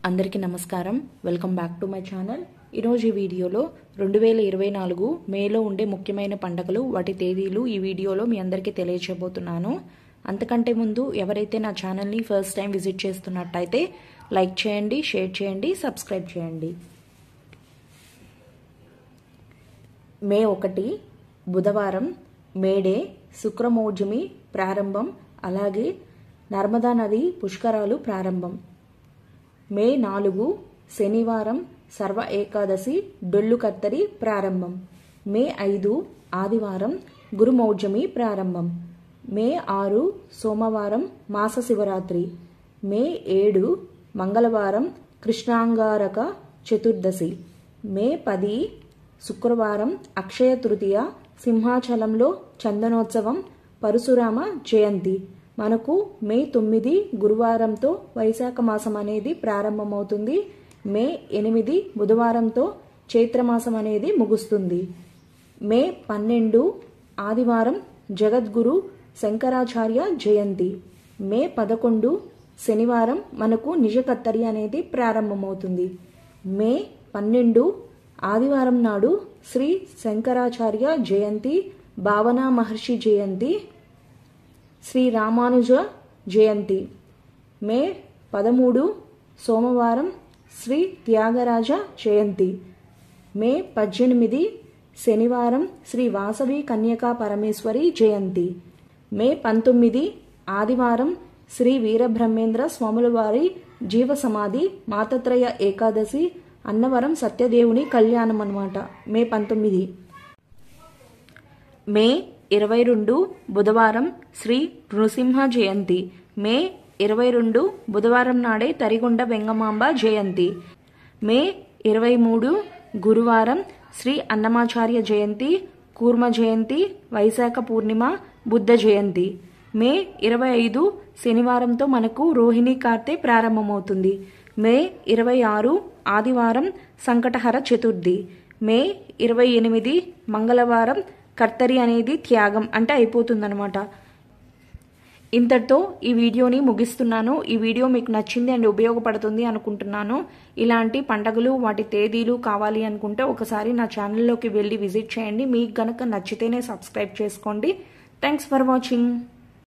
అందరికీ నమస్కారం. Welcome back to my channel. ఈరోజు ఈ వీడియోలో 2024 మేలో ఉండే ముఖ్యమైన పండుగలు వాటి తేదీలు ఈ వీడియోలో మీ అందరికీ తెలియజేయబోతున్నాను. అంతకంటే ముందు ఎవరైతే నా ఛానల్ని ఫస్ట్ టైం విజిట్ చేస్తున్నట్టయితే లైక్ చేయండి, షేర్ చేయండి, సబ్స్క్రైబ్ చేయండి. మే 1 బుధవారం మేడే శుక్రమోజమి ప్రారంభం, అలాగే నర్మదా నది పుష్కరాలు ప్రారంభం. మే 4 శనివారం సర్వ ఏకాదశి డొల్లు కత్తరి ప్రారంభం. మే 5 ఆదివారం గురుమౌజమి ప్రారంభం. మే 6 సోమవారం మాస శివరాత్రి. మే 7 మంగళవారం కృష్ణాంగారక చతుర్దశి. మే 10 శుక్రవారం అక్షయ తృతీయ, సింహాచలంలో చందనోత్సవం, పరశురామ జయంతి. మనకు మే 9 గురువారంతో వైశాఖ మాసం అనేది ప్రారంభమవుతుంది. మే 8 బుధవారంతో చైత్రమాసం అనేది ముగుస్తుంది. మే 12 ఆదివారం జగద్గురు శంకరాచార్య జయంతి. మే 11 శనివారం మనకు నిజ కత్తరి అనేది ప్రారంభమవుతుంది. మే 12 ఆదివారం నాడు శ్రీ శంకరాచార్య జయంతి, భావనా మహర్షి జయంతి, శ్రీ రామానుజ జయంతి. మే 13 సోమవారం శ్రీ త్యాగరాజ జయంతి. మే 18 శనివారం శ్రీ వాసవి కన్యకా పరమేశ్వరి జయంతి. మే 19 ఆదివారం శ్రీ వీరబ్రహ్మేంద్ర స్వాముల వారి జీవ సమాధి, మాతత్రయ ఏకాదశి, అన్నవరం సత్యదేవుని కళ్యాణం అన్నమాట. మే 19. మే 22 బుధవారం శ్రీ నృసింహ జయంతి. మే 22 బుధవారం నాడే తరిగొండ వెంగమాంబ జయంతి. మే 23 గురువారం శ్రీ అన్నమాచార్య జయంతి, కూర్మ జయంతి, వైశాఖ పూర్ణిమ, బుద్ధ జయంతి. మే 25 శనివారంతో మనకు రోహిణి కార్తె ప్రారంభమవుతుంది. మే 26 ఆదివారం సంకటహర చతుర్థి. మే 28 మంగళవారం కర్తరి అనేది త్యాగం అంటే అయిపోతుందన్నమాట. ఇంతటితో ఈ వీడియోని ముగిస్తున్నాను. ఈ వీడియో మీకు నచ్చింది అండ్ ఉపయోగపడుతుంది అనుకుంటున్నాను. ఇలాంటి పండుగలు వాటి తేదీలు కావాలి అనుకుంటే ఒకసారి నా ఛానల్లోకి వెళ్ళి విజిట్ చేయండి. మీకు గనక నచ్చితేనే సబ్స్క్రైబ్ చేసుకోండి. Thanks for watching.